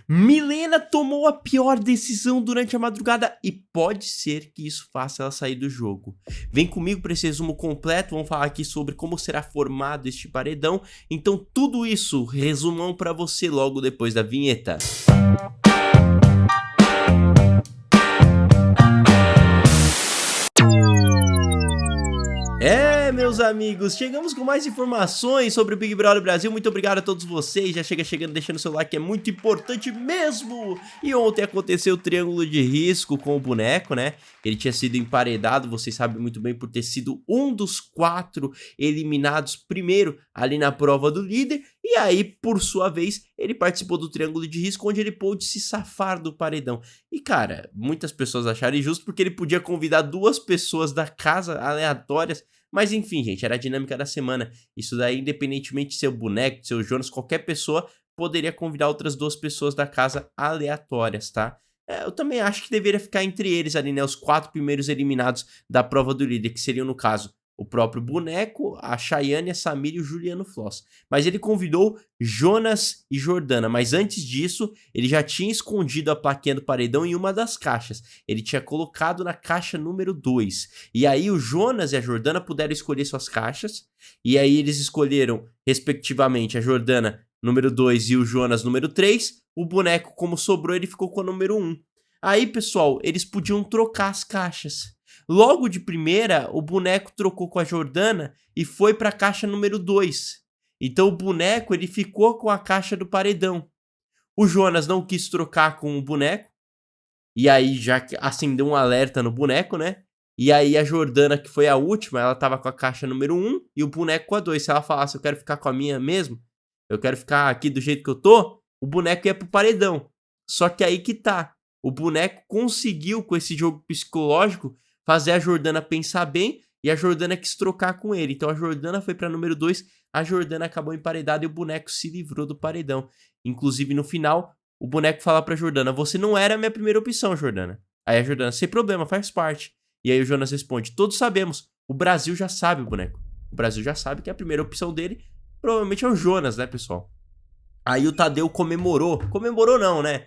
Milena tomou a pior decisão durante a madrugada e pode ser que isso faça ela sair do jogo. Vem comigo para esse resumo completo, vamos falar aqui sobre como será formado este paredão. Então tudo isso, resumão para você logo depois da vinheta. Meus amigos, chegamos com mais informações sobre o Big Brother Brasil. Muito obrigado a todos vocês, já chegando deixando seu like, é muito importante mesmo. E ontem aconteceu o triângulo de risco com o boneco, né? Ele tinha sido emparedado, vocês sabem muito bem, por ter sido um dos 4 eliminados primeiro ali na prova do líder. E aí, por sua vez, ele participou do triângulo de risco, onde ele pôde se safar do paredão. E cara, muitas pessoas acharam injusto porque ele podia convidar 2 pessoas da casa aleatórias. Mas enfim, gente, era a dinâmica da semana. Isso daí, independentemente de ser o boneco, de ser o Jonas, qualquer pessoa poderia convidar outras 2 pessoas da casa aleatórias, tá? Eu também acho que deveria ficar entre eles ali, né? Os 4 primeiros eliminados da prova do líder, que seriam, no caso, o próprio boneco, a Chayane, a Samir e o Juliano Floss. Mas ele convidou Jonas e Jordana, mas antes disso, ele já tinha escondido a plaquinha do paredão em uma das caixas. Ele tinha colocado na caixa número 2. E aí o Jonas e a Jordana puderam escolher suas caixas, e aí eles escolheram, respectivamente, a Jordana número 2 e o Jonas número 3. O boneco, como sobrou, ele ficou com a número 1. Aí, pessoal, eles podiam trocar as caixas. Logo de primeira, o boneco trocou com a Jordana e foi para a caixa número 2. Então o boneco ele ficou com a caixa do paredão. O Jonas não quis trocar com o boneco, e aí já acendeu um alerta no boneco, né? E aí a Jordana, que foi a última, ela tava com a caixa número 1 e o boneco com a 2. Se ela falasse, eu quero ficar com a minha mesmo, eu quero ficar aqui do jeito que eu tô, o boneco ia pro paredão. Só que aí que tá, o boneco conseguiu, com esse jogo psicológico, fazer a Jordana pensar bem, e a Jordana quis trocar com ele. Então a Jordana foi pra número 2, a Jordana acabou emparedada e o boneco se livrou do paredão. Inclusive no final, o boneco fala pra Jordana, você não era a minha primeira opção, Jordana. Aí a Jordana, sem problema, faz parte. E aí o Jonas responde, todos sabemos, o Brasil já sabe, o boneco. O Brasil já sabe que a primeira opção dele provavelmente é o Jonas, né, pessoal? Aí o Tadeu comemorou. Comemorou não, né?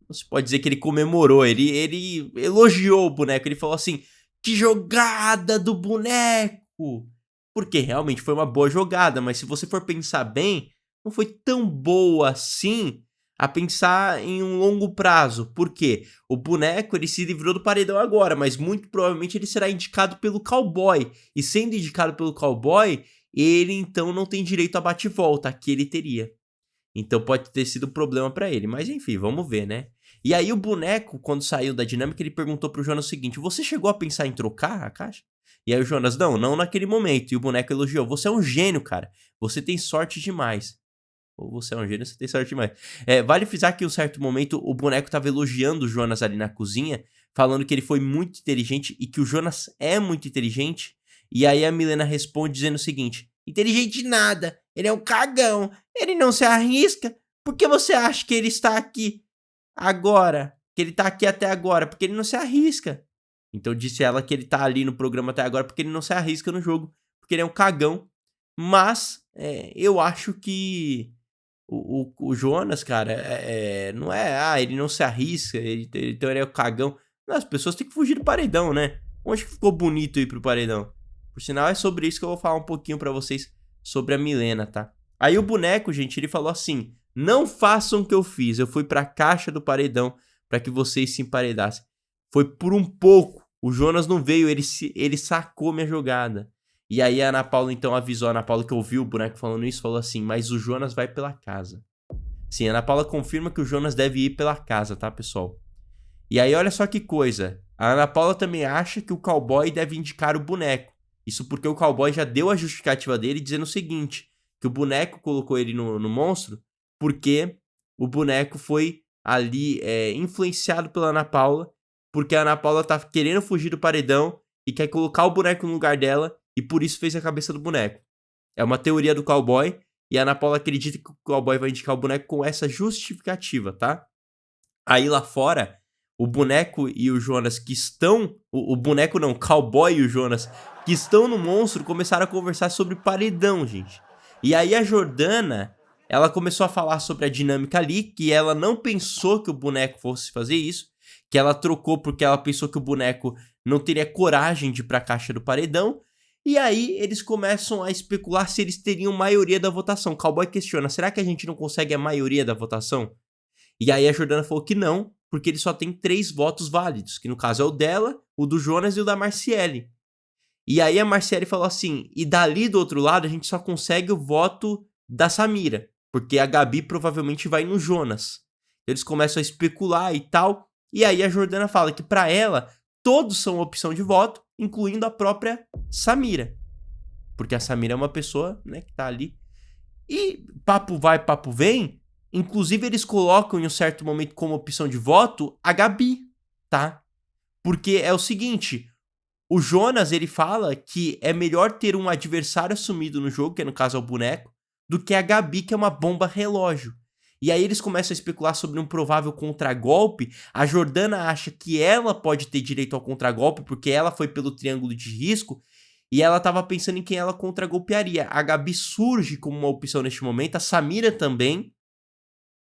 Não se pode dizer que ele comemorou, ele elogiou o boneco, ele falou assim, que jogada do boneco! Porque realmente foi uma boa jogada, mas se você for pensar bem, não foi tão boa assim a pensar em um longo prazo. Por quê? O boneco ele se livrou do paredão agora, mas muito provavelmente ele será indicado pelo cowboy. E sendo indicado pelo cowboy, ele então não tem direito a bate-volta, que ele teria. Então pode ter sido um problema pra ele, mas enfim, vamos ver, né? E aí o boneco, quando saiu da dinâmica, ele perguntou pro Jonas o seguinte, você chegou a pensar em trocar a caixa? E aí o Jonas, não naquele momento. E o boneco elogiou, você é um gênio, cara, você tem sorte demais. Ou você é um gênio, você tem sorte demais. Vale frisar que em um certo momento o boneco tava elogiando o Jonas ali na cozinha, falando que ele foi muito inteligente e que o Jonas é muito inteligente. E aí a Milena responde dizendo o seguinte, inteligente nada, ele é um cagão, ele não se arrisca. Por que você acha que ele está aqui agora? Que ele tá aqui até agora? Porque ele não se arrisca. Então disse ela que ele tá ali no programa até agora porque ele não se arrisca no jogo, porque ele é um cagão. Mas eu acho que o Jonas, cara, não é, ele não se arrisca, então ele é o cagão. Não, as pessoas têm que fugir do paredão, né? Onde que ficou bonito ir pro paredão? Por sinal, é sobre isso que eu vou falar um pouquinho pra vocês sobre a Milena, tá? Aí o boneco, gente, ele falou assim, não façam o que eu fiz, eu fui pra caixa do paredão pra que vocês se emparedassem. Foi por um pouco, o Jonas não veio, ele sacou minha jogada. E aí a Ana Paula então avisou, a Ana Paula que ouviu o boneco falando isso, falou assim, mas o Jonas vai pela casa. Sim, a Ana Paula confirma que o Jonas deve ir pela casa, tá, pessoal? E aí olha só que coisa, a Ana Paula também acha que o cowboy deve indicar o boneco. Isso porque o cowboy já deu a justificativa dele dizendo o seguinte, que o boneco colocou ele no monstro porque o boneco foi ali influenciado pela Ana Paula, porque a Ana Paula tá querendo fugir do paredão e quer colocar o boneco no lugar dela e por isso fez a cabeça do boneco. É uma teoria do cowboy e a Ana Paula acredita que o cowboy vai indicar o boneco com essa justificativa, tá? Aí lá fora, o boneco e o Jonas que estão... O boneco não, o cowboy e o Jonas que estão no monstro começaram a conversar sobre paredão, gente. E aí a Jordana Ela começou a falar sobre a dinâmica ali, que ela não pensou que o boneco fosse fazer isso, que ela trocou porque ela pensou que o boneco não teria coragem de ir pra caixa do paredão. E aí eles começam a especular se eles teriam maioria da votação. O Cowboy questiona, será que a gente não consegue a maioria da votação? E aí a Jordana falou que não, porque ele só tem 3 votos válidos, que no caso é o dela, o do Jonas e o da Marciele. E aí a Marciele falou assim, e dali do outro lado a gente só consegue o voto da Samira, porque a Gabi provavelmente vai no Jonas. Eles começam a especular e tal, e aí a Jordana fala que pra ela todos são opção de voto, incluindo a própria Samira. Porque a Samira é uma pessoa, né, que tá ali. E papo vai, papo vem, inclusive eles colocam em um certo momento como opção de voto a Gabi, tá? Porque é o seguinte, o Jonas, ele fala que é melhor ter um adversário assumido no jogo, que no caso é o boneco, do que a Gabi, que é uma bomba relógio. E aí eles começam a especular sobre um provável contragolpe. A Jordana acha que ela pode ter direito ao contragolpe, porque ela foi pelo triângulo de risco, e ela tava pensando em quem ela contragolpearia. A Gabi surge como uma opção neste momento, a Samira também,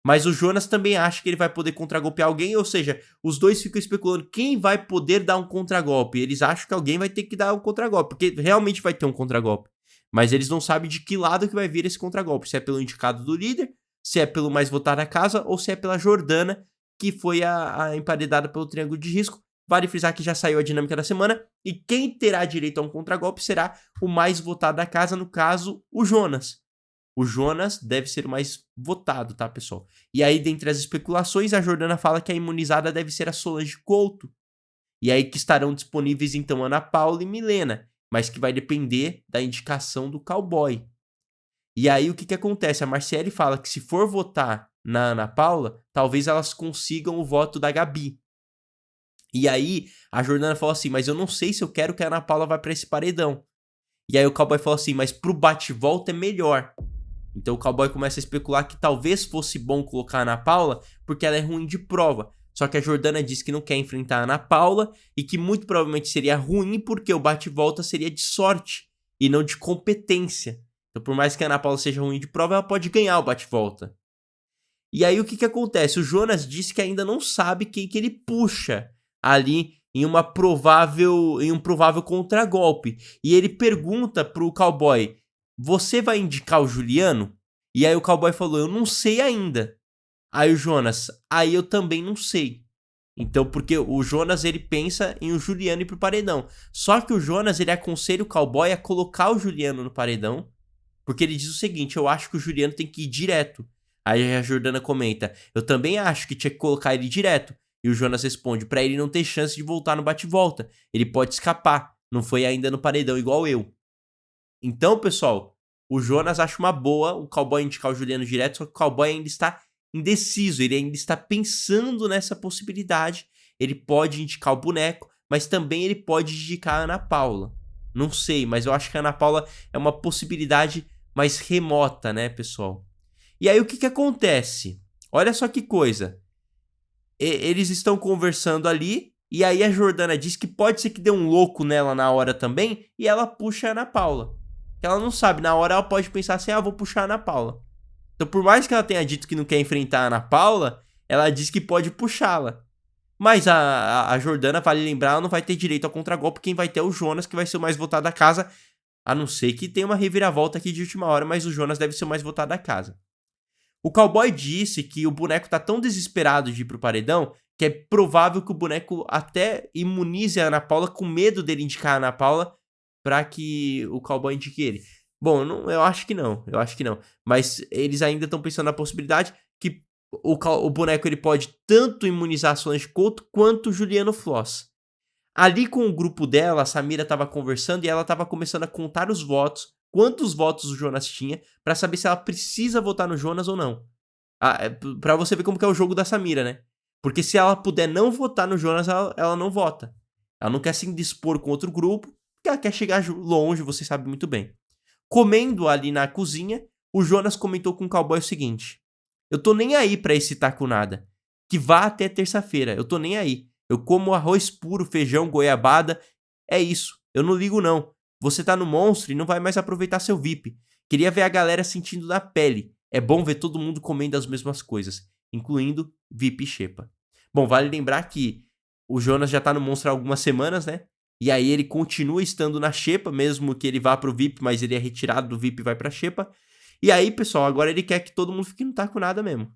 mas o Jonas também acha que ele vai poder contragolpear alguém, ou seja, os dois ficam especulando quem vai poder dar um contragolpe. Eles acham que alguém vai ter que dar um contragolpe, porque realmente vai ter um contragolpe. Mas eles não sabem de que lado que vai vir esse contragolpe, se é pelo indicado do líder, se é pelo mais votado da casa, ou se é pela Jordana, que foi a emparedada pelo triângulo de risco. Vale frisar que já saiu a dinâmica da semana, e quem terá direito a um contragolpe será o mais votado da casa, no caso, o Jonas. O Jonas deve ser o mais votado, tá, pessoal? E aí, dentre as especulações, a Jordana fala que a imunizada deve ser a Solange Couto. E aí que estarão disponíveis, então, Ana Paula e Milena, mas que vai depender da indicação do cowboy. E aí, o que acontece? A Marciele fala que se for votar na Ana Paula, talvez elas consigam o voto da Gabi. E aí, a Jordana fala assim, mas eu não sei se eu quero que a Ana Paula vá pra esse paredão. E aí o cowboy fala assim, mas pro bate-volta é melhor. Então o cowboy começa a especular que talvez fosse bom colocar a Ana Paula porque ela é ruim de prova. Só que a Jordana diz que não quer enfrentar a Ana Paula e que muito provavelmente seria ruim porque o bate-volta seria de sorte e não de competência. Então por mais que a Ana Paula seja ruim de prova, ela pode ganhar o bate-volta. E aí o que acontece? O Jonas disse que ainda não sabe quem que ele puxa ali em um provável contragolpe. E ele pergunta pro cowboy, você vai indicar o Juliano? E aí o cowboy falou, eu não sei ainda. Aí o Jonas, aí eu também não sei. Então, porque o Jonas, ele pensa em o Juliano ir pro paredão. Só que o Jonas, ele aconselha o cowboy a colocar o Juliano no paredão, porque ele diz o seguinte, eu acho que o Juliano tem que ir direto. Aí a Jordana comenta, eu também acho que tinha que colocar ele direto. E o Jonas responde, pra ele não ter chance de voltar no bate-volta. Ele pode escapar, não foi ainda no paredão igual eu. Então, pessoal, o Jonas acha uma boa o cowboy indicar o Juliano direto, só que o cowboy ainda está indeciso, ele ainda está pensando nessa possibilidade. Ele pode indicar o boneco, mas também ele pode indicar a Ana Paula. Não sei, mas eu acho que a Ana Paula é uma possibilidade mais remota, né, pessoal? E aí o que acontece? Olha só que coisa. Eles estão conversando ali, e aí a Jordana diz que pode ser que dê um louco nela na hora também, e ela puxa a Ana Paula. Ela não sabe, na hora ela pode pensar assim, vou puxar a Ana Paula. Então por mais que ela tenha dito que não quer enfrentar a Ana Paula, ela diz que pode puxá-la. Mas a Jordana, vale lembrar, ela não vai ter direito ao contragolpe, quem vai ter é o Jonas, que vai ser o mais votado da casa, a não ser que tenha uma reviravolta aqui de última hora, mas o Jonas deve ser o mais votado da casa. O cowboy disse que o boneco tá tão desesperado de ir pro paredão que é provável que o boneco até imunize a Ana Paula com medo dele indicar a Ana Paula pra que o cowboy indique ele. Bom, eu acho que não, Mas eles ainda estão pensando na possibilidade que o boneco ele pode tanto imunizar a Solange Couto quanto o Juliano Floss. Ali com o grupo dela, a Samira tava conversando e ela tava começando a contar os votos, quantos votos o Jonas tinha, pra saber se ela precisa votar no Jonas ou não. Pra você ver como que é o jogo da Samira, né? Porque se ela puder não votar no Jonas, ela não vota. Ela não quer se indispor com outro grupo, porque ela quer chegar longe, você sabe muito bem. Comendo ali na cozinha, o Jonas comentou com o cowboy o seguinte, eu tô nem aí pra esse taco nada, que vá até terça-feira, eu tô nem aí. Eu como arroz puro, feijão, goiabada, é isso, eu não ligo não. Você tá no monstro e não vai mais aproveitar seu VIP. Queria ver a galera sentindo na pele. É bom ver todo mundo comendo as mesmas coisas, incluindo VIP e Xepa. Bom, vale lembrar que o Jonas já tá no Monstro há algumas semanas, né? E aí ele continua estando na Xepa, mesmo que ele vá pro VIP, mas ele é retirado do VIP e vai pra Xepa. E aí, pessoal, agora ele quer que todo mundo fique no Taco Nada mesmo.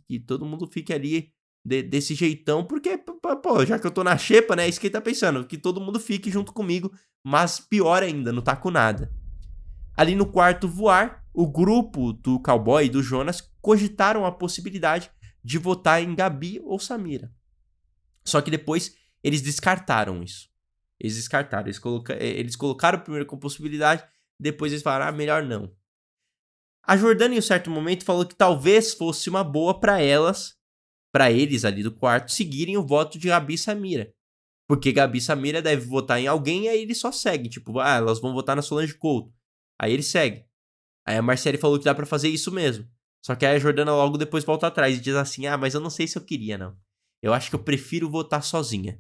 Que todo mundo fique ali desse jeitão, porque, pô, já que eu tô na Xepa, né? É isso que ele tá pensando, que todo mundo fique junto comigo, mas pior ainda, no Taco Nada. Ali no quarto voar, o grupo do Cowboy e do Jonas cogitaram a possibilidade de votar em Gabi ou Samira. Só que depois eles descartaram isso. Eles colocaram primeiro como possibilidade, depois eles falaram, melhor não. A Jordana, em um certo momento, falou que talvez fosse uma boa para eles ali do quarto, seguirem o voto de Gabi e Samira. Porque Gabi e Samira devem votar em alguém e aí eles só seguem. Tipo, elas vão votar na Solange Couto. Aí ele segue. Aí a Marcele falou que dá pra fazer isso mesmo. Só que aí a Jordana logo depois volta atrás e diz assim, mas eu não sei se eu queria, não. Eu acho que eu prefiro votar sozinha.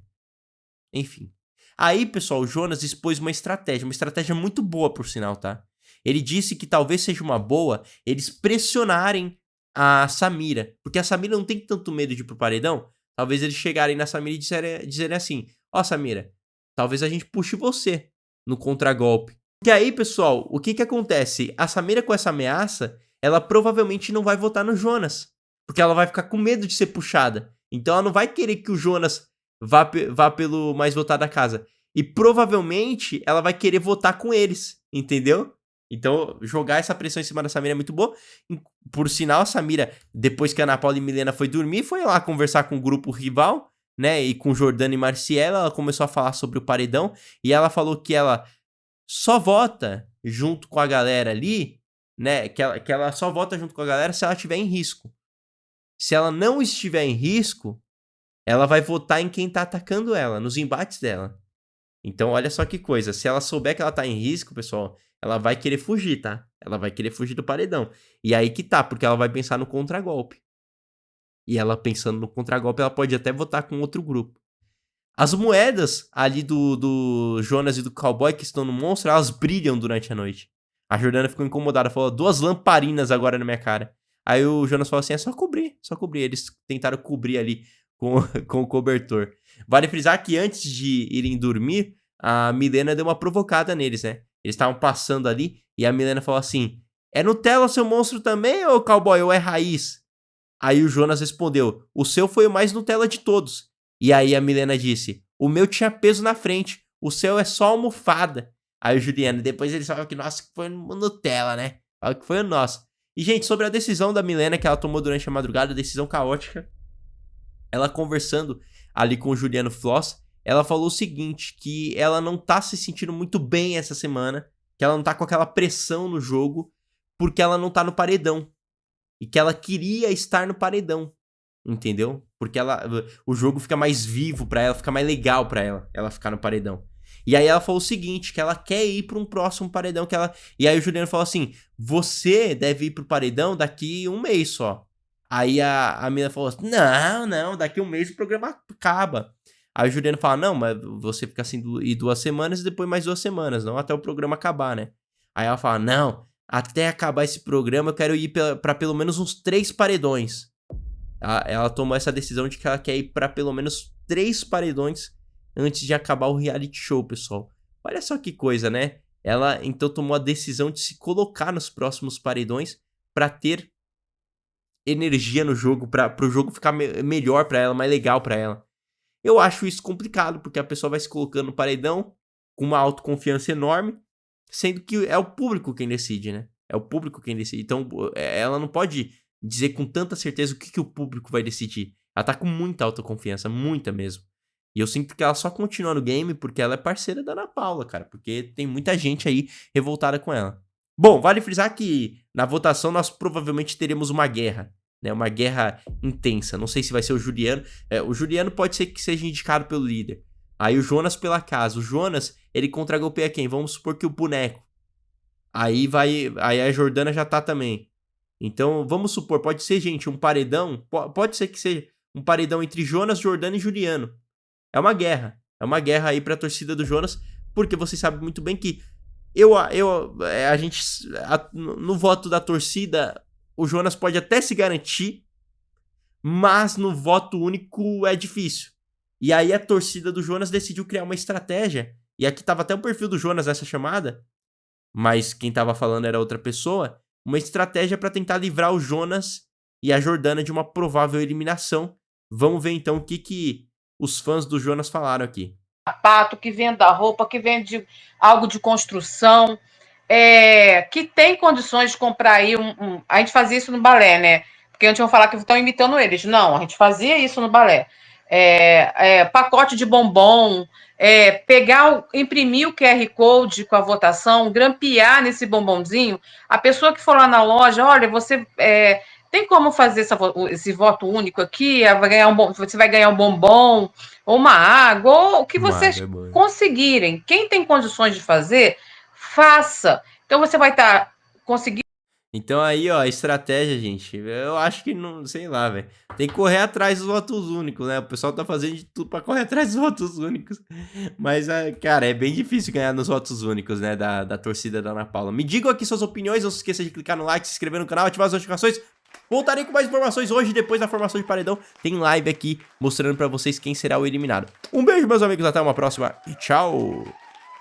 Enfim. Aí, pessoal, o Jonas expôs uma estratégia muito boa, por sinal, tá? Ele disse que talvez seja uma boa eles pressionarem a Samira. Porque a Samira não tem tanto medo de ir pro paredão. Talvez eles chegarem na Samira e dizerem assim, Samira, talvez a gente puxe você no contragolpe. Porque aí, pessoal, o que acontece? A Samira com essa ameaça, ela provavelmente não vai votar no Jonas. Porque ela vai ficar com medo de ser puxada. Então ela não vai querer que o Jonas vá pelo mais votado da casa. E provavelmente ela vai querer votar com eles, entendeu? Então jogar essa pressão em cima da Samira é muito boa. Por sinal, a Samira, depois que a Ana Paula e Milena foi dormir, foi lá conversar com o grupo rival, né? E com Jordana e Marciela, ela começou a falar sobre o paredão. E ela falou que ela só vota junto com a galera ali, né? Que ela só vota junto com a galera se ela estiver em risco. Se ela não estiver em risco, ela vai votar em quem tá atacando ela, nos embates dela. Então, olha só que coisa. Se ela souber que ela tá em risco, pessoal, ela vai querer fugir, tá? Ela vai querer fugir do paredão. E aí que tá, porque ela vai pensar no contragolpe. E ela pensando no contragolpe, ela pode até votar com outro grupo. As moedas ali do Jonas e do Cowboy que estão no monstro, elas brilham durante a noite. A Jordana ficou incomodada, falou, 2 lamparinas agora na minha cara. Aí o Jonas falou assim, é só cobrir. Eles tentaram cobrir ali com o cobertor. Vale frisar que antes de irem dormir, a Milena deu uma provocada neles, né? Eles estavam passando ali e a Milena falou assim, é Nutella seu monstro também, ô Cowboy, ou é raiz? Aí o Jonas respondeu, o seu foi o mais Nutella de todos. E aí a Milena disse, o meu tinha peso na frente, o seu é só almofada. Aí o Juliano, depois ele falou que nossa, que foi no Nutella, né? Falou que foi o nosso. E, gente, sobre a decisão da Milena que ela tomou durante a madrugada, decisão caótica, ela conversando ali com o Juliano Floss, ela falou o seguinte, que ela não tá se sentindo muito bem essa semana, que ela não tá com aquela pressão no jogo, porque ela não tá no paredão. E que ela queria estar no paredão, entendeu? Porque o jogo fica mais vivo pra ela, fica mais legal pra ela ficar no paredão. E aí ela falou o seguinte, que ela quer ir pra um próximo paredão que ela... E aí o Juliano falou assim, você deve ir pro paredão daqui 1 mês só. Aí a mina falou assim, não, daqui 1 mês o programa acaba. Aí o Juliano fala, não, mas você fica assim 2 semanas e depois mais 2 semanas, não até o programa acabar, né? Aí ela fala, não, até acabar esse programa eu quero ir pra pelo menos uns 3 paredões. Ela tomou essa decisão de que ela quer ir pra pelo menos 3 paredões antes de acabar o reality show, pessoal. Olha só que coisa, né? Ela então tomou a decisão de se colocar nos próximos paredões pra ter energia no jogo, pro jogo ficar melhor pra ela, mais legal pra ela. Eu acho isso complicado, porque a pessoa vai se colocando no paredão com uma autoconfiança enorme, sendo que é o público quem decide, né? É o público quem decide. Então, ela não pode dizer com tanta certeza o que o público vai decidir. Ela tá com muita autoconfiança, muita mesmo. E eu sinto que ela só continua no game porque ela é parceira da Ana Paula, cara. Porque tem muita gente aí revoltada com ela. Bom, vale frisar que na votação nós provavelmente teremos uma guerra, né? Uma guerra intensa. Não sei se vai ser o Juliano. O Juliano pode ser que seja indicado pelo líder. Aí o Jonas pela casa. O Jonas, ele contragolpeia quem? Vamos supor que o boneco. Aí a Jordana já tá também. Então, vamos supor, pode ser, gente, um paredão. Pode ser que seja um paredão entre Jonas, Jordana e Juliano. É uma guerra. É uma guerra aí pra torcida do Jonas. Porque vocês sabem muito bem que no voto da torcida, o Jonas pode até se garantir, mas no voto único é difícil. E aí a torcida do Jonas decidiu criar uma estratégia. E aqui tava até o perfil do Jonas nessa chamada, mas quem tava falando era outra pessoa. Uma estratégia para tentar livrar o Jonas e a Jordana de uma provável eliminação. Vamos ver então o que os fãs do Jonas falaram aqui. Sapato, que venda roupa, que vende algo de construção, que tem condições de comprar aí A gente fazia isso no balé, né? Porque antes iam falar que estão imitando eles. Não, a gente fazia isso no balé. Pacote de bombom, imprimir o QR Code com a votação, grampear nesse bombonzinho. A pessoa que for lá na loja, olha, você tem como fazer esse voto único aqui? Você vai ganhar um bombom, ou uma água, ou o que vocês conseguirem. Quem tem condições de fazer, faça. Então você vai estar conseguindo. Então aí, ó, a estratégia, gente, eu acho que não, sei lá, velho. Tem que correr atrás dos votos únicos, né? O pessoal tá fazendo de tudo pra correr atrás dos votos únicos. Mas, cara, é bem difícil ganhar nos votos únicos, né? Da torcida da Ana Paula. Me digam aqui suas opiniões, não se esqueça de clicar no like, se inscrever no canal, ativar as notificações. Voltarei com mais informações hoje, depois da formação de paredão. Tem live aqui mostrando pra vocês quem será o eliminado. Um beijo, meus amigos, até uma próxima e tchau!